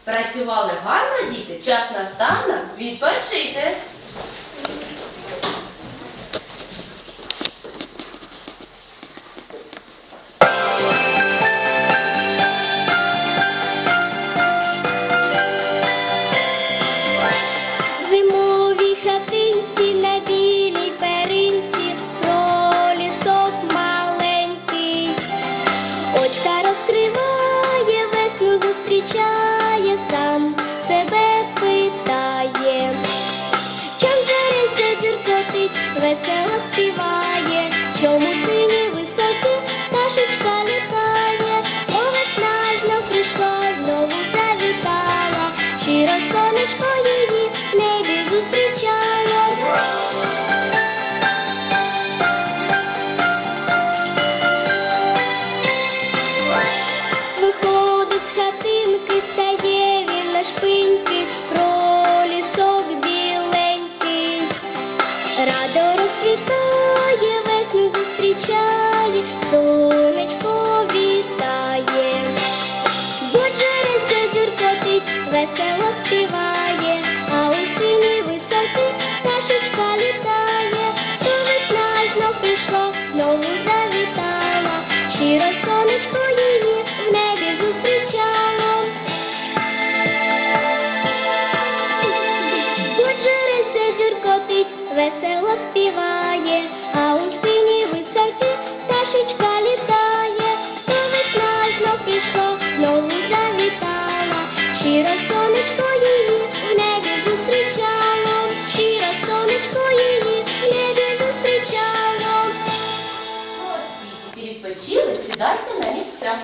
Працювали гарно, діти, час настав нам відпочити. Зимовій хатинці на білій перинці про лісок маленький. Очка розкриває, весну зустрічає, сам себе питає. Чом зориця дзюркотить, весело співає, чому сині високі пташечка літає. О, весна знов прийшла, знову завітала, щиро сонечко її в небі зустрічало. Виходить з хатинки, стає він на шпиньки, про лісок біленький. Радо розквітає, весну зустрічає, сонечко вітає. Буджериця дзюркотить, весело співає, а у синій висоті пташечка літає. То весна знов прийшла, знову завітала, щиро сонечко її в небі зустрічало. Буджериця дзюркотить, весело співає, а у синій висоті пташечка літає. То весна знов прийшла, знову завітала, щиро сонечко її в небі зустрічало, щиро сонечко її в небі зустрічало. Молодці, діти, відпочили, сідайте на місця.